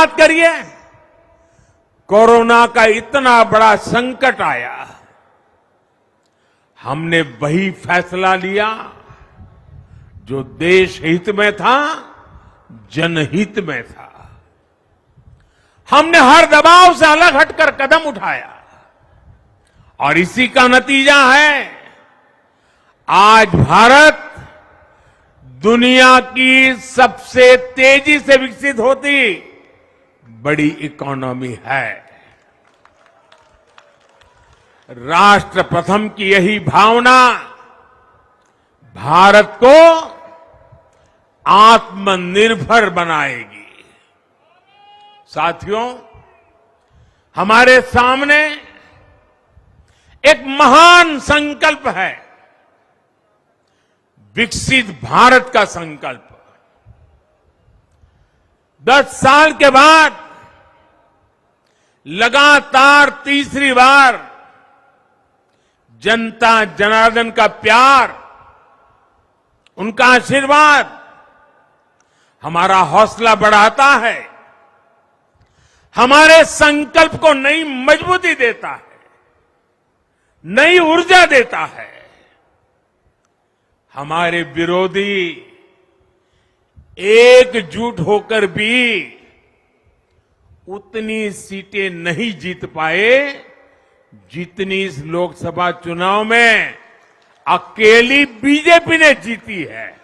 याद करिए, कोरोना का इतना बड़ा संकट आया, हमने वही फैसला लिया जो देश हित में था, जनहित में था। हमने हर दबाव से अलग हटकर कदम उठाया और इसी का नतीजा है आज भारत दुनिया की सबसे तेजी से विकसित होती बड़ी इकोनॉमी है। राष्ट्र प्रथम की यही भावना भारत को आत्मनिर्भर बनाएगी। साथियों, हमारे सामने एक महान संकल्प है, विकसित भारत का संकल्प। 10 साल के बाद लगातार तीसरी बार जनता जनार्दन का प्यार, उनका आशीर्वाद हमारा हौसला बढ़ाता है, हमारे संकल्प को नई मजबूती देता है, नई ऊर्जा देता है। हमारे विरोधी एकजुट होकर भी उतनी सीटें नहीं जीत पाए जितनी इस लोकसभा चुनाव में अकेली बीजेपी ने जीती है।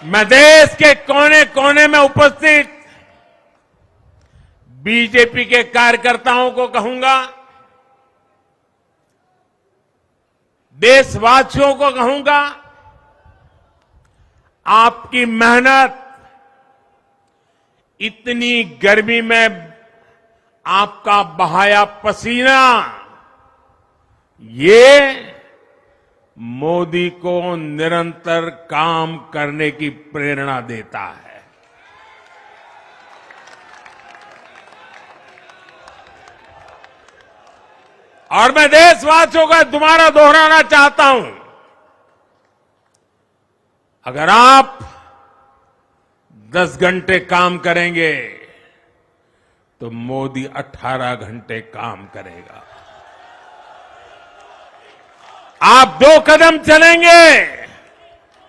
मैं देश के कोने कोने में उपस्थित बीजेपी के कार्यकर्ताओं को कहूंगा, देशवासियों को कहूंगा, आपकी मेहनत, इतनी गर्मी में आपका बहाया पसीना, ये मोदी को निरंतर काम करने की प्रेरणा देता है। और मैं देशवासियों का दोबारा दोहराना चाहता हूं, अगर आप 10 घंटे काम करेंगे तो मोदी 18 घंटे काम करेगा। आप 2 कदम चलेंगे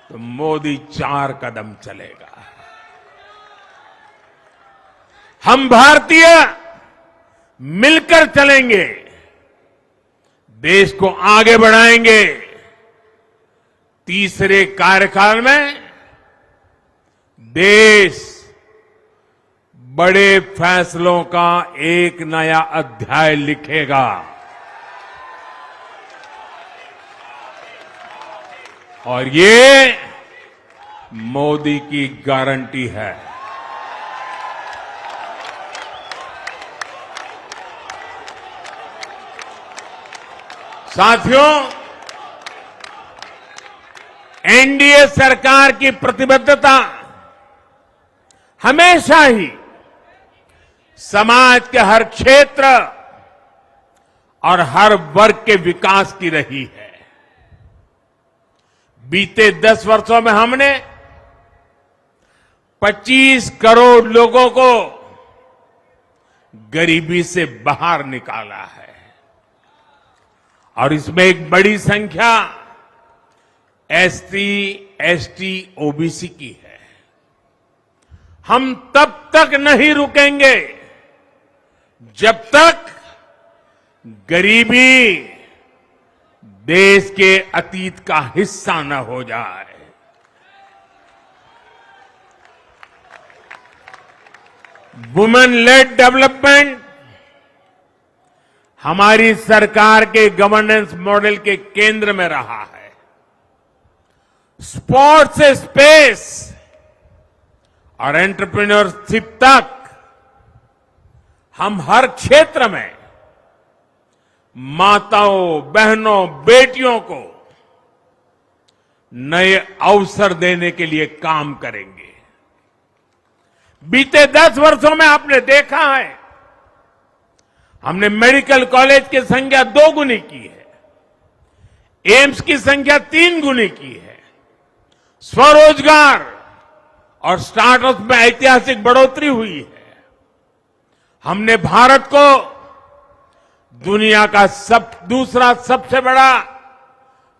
तो मोदी 4 कदम चलेगा। हम भारतीय मिलकर चलेंगे, देश को आगे बढ़ाएंगे। तीसरे कार्यकाल में देश बड़े फैसलों का एक नया अध्याय लिखेगा और ये मोदी की गारंटी है। साथियों, एनडीए सरकार की प्रतिबद्धता हमेशा ही समाज के हर क्षेत्र और हर वर्ग के विकास की रही है। बीते 10 वर्षों में हमने 25 करोड़ लोगों को गरीबी से बाहर निकाला है और इसमें एक बड़ी संख्या एसटी, एसटी, ओबीसी की है। हम तब तक नहीं रुकेंगे जब तक गरीबी देश के अतीत का हिस्सा न हो जाए। वुमेन लेड डेवलपमेंट हमारी सरकार के गवर्नेंस मॉडल के केंद्र में रहा है। स्पोर्ट्स से स्पेस और एंटरप्रेन्योरशिप तक हम हर क्षेत्र में माताओं, बहनों, बेटियों को नए अवसर देने के लिए काम करेंगे। बीते 10 वर्षों में आपने देखा है हमने मेडिकल कॉलेज की संख्या 2 गुनी की है, एम्स की संख्या 3 गुनी की है, स्वरोजगार और स्टार्टअप में ऐतिहासिक बढ़ोतरी हुई है। हमने भारत को दुनिया का दूसरा सबसे बड़ा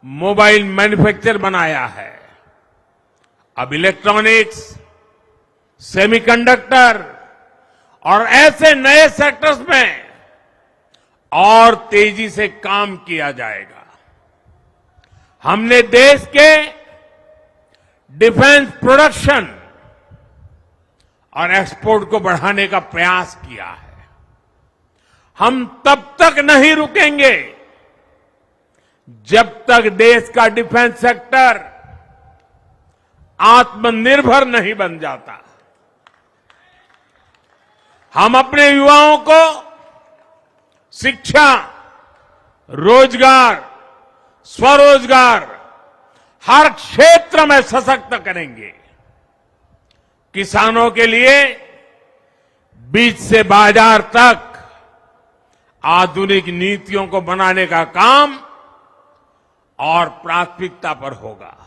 मोबाइल मैन्युफैक्चर बनाया है। अब इलेक्ट्रॉनिक्स, सेमीकंडक्टर और ऐसे नए सेक्टर्स में और तेजी से काम किया जाएगा। हमने देश के डिफेंस प्रोडक्शन और एक्सपोर्ट को बढ़ाने का प्रयास किया है। हम तब तक नहीं रुकेंगे जब तक देश का डिफेंस सेक्टर आत्मनिर्भर नहीं बन जाता। हम अपने युवाओं को शिक्षा, रोजगार, स्वरोजगार हर क्षेत्र में सशक्त करेंगे। किसानों के लिए बीज से बाजार तक आधुनिक नीतियों को बनाने का काम और प्राथमिकता पर होगा।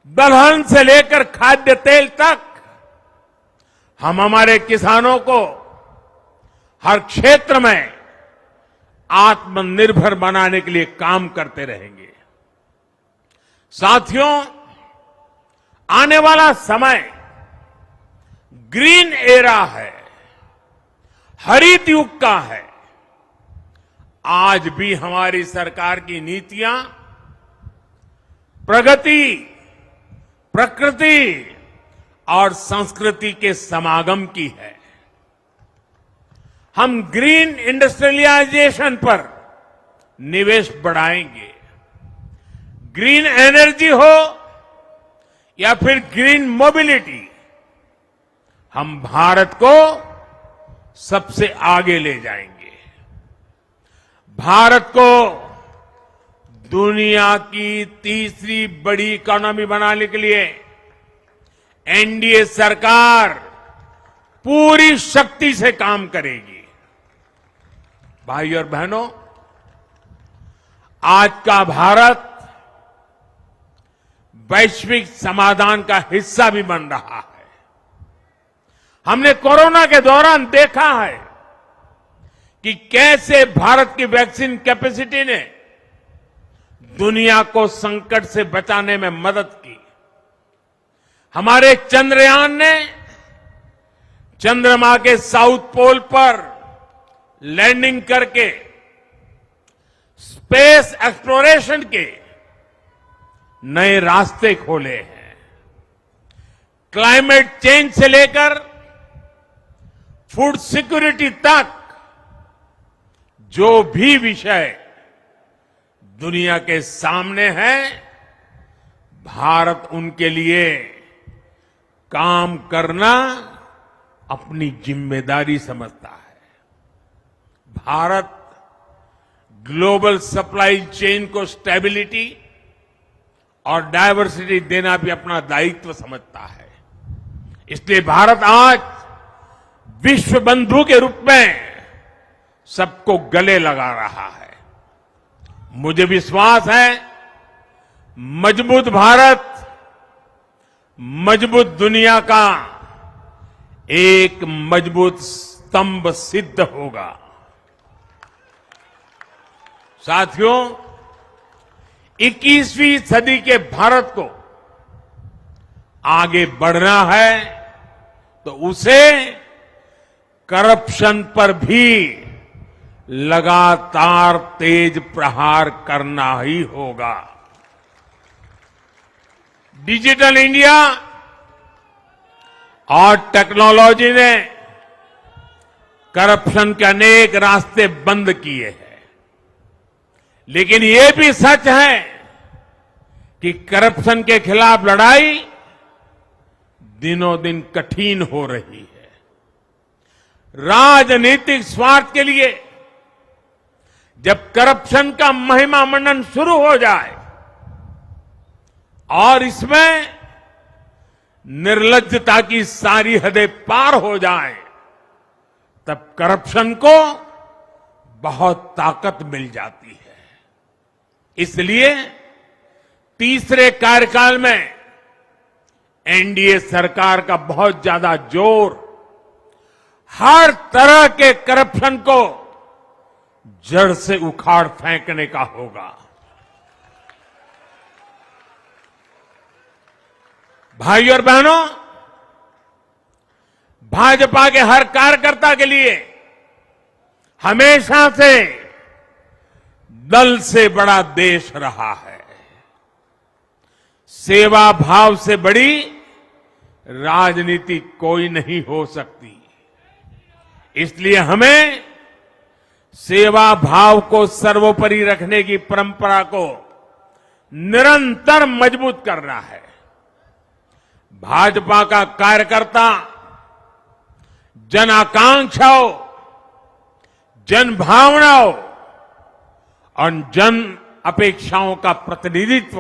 दलहन से लेकर खाद्य तेल तक हम हमारे किसानों को हर क्षेत्र में आत्मनिर्भर बनाने के लिए काम करते रहेंगे। साथियों, आने वाला समय ग्रीन एरा है, हरित युग का है। आज भी हमारी सरकार की नीतियां प्रगति, प्रकृति और संस्कृति के समागम की है। हम ग्रीन इंडस्ट्रियलाइजेशन पर निवेश बढ़ाएंगे। ग्रीन एनर्जी हो या फिर ग्रीन मोबिलिटी, हम भारत को सबसे आगे ले जाएंगे। भारत को दुनिया की तीसरी बड़ी इकोनॉमी बनाने के लिए एनडीए सरकार पूरी शक्ति से काम करेगी। भाई और बहनों, आज का भारत वैश्विक समाधान का हिस्सा भी बन रहा है। हमने कोरोना के दौरान देखा है कि कैसे भारत की वैक्सीन कैपेसिटी ने दुनिया को संकट से बचाने में मदद की। हमारे चंद्रयान ने चंद्रमा के साउथ पोल पर लैंडिंग करके स्पेस एक्सप्लोरेशन के नए रास्ते खोले हैं। क्लाइमेट चेंज से लेकर फूड सिक्योरिटी तक जो भी विषय दुनिया के सामने है, भारत उनके लिए काम करना अपनी जिम्मेदारी समझता है। भारत ग्लोबल सप्लाई चेन को स्टेबिलिटी और डायवर्सिटी देना भी अपना दायित्व समझता है। इसलिए भारत आज विश्व बंधु के रूप में सबको गले लगा रहा है। मुझे विश्वास है, मजबूत भारत मजबूत दुनिया का एक मजबूत स्तंभ सिद्ध होगा। साथियों, 21वीं सदी के भारत को आगे बढ़ना है तो उसे करप्शन पर भी लगातार तेज प्रहार करना ही होगा। डिजिटल इंडिया और टेक्नोलॉजी ने करप्शन के अनेक रास्ते बंद किए हैं, लेकिन ये भी सच है कि करप्शन के खिलाफ लड़ाई दिनों दिन कठिन हो रही है। राजनीतिक स्वार्थ के लिए जब करप्शन का महिमा मंडन शुरू हो जाए और इसमें निर्लज्जता की सारी हदें पार हो जाए, तब करप्शन को बहुत ताकत मिल जाती है। इसलिए तीसरे कार्यकाल में एनडीए सरकार का बहुत ज्यादा जोर हर तरह के करप्शन को जड़ से उखाड़ फेंकने का होगा। भाइयों और बहनों, भाजपा के हर कार्यकर्ता के लिए हमेशा से दल से बड़ा देश रहा है। सेवा भाव से बड़ी राजनीति कोई नहीं हो सकती। इसलिए हमें सेवा भाव को सर्वोपरि रखने की परंपरा को निरंतर मजबूत करना है। भाजपा का कार्यकर्ता जन आकांक्षाओं, जन भावनाओं और जन अपेक्षाओं का प्रतिनिधित्व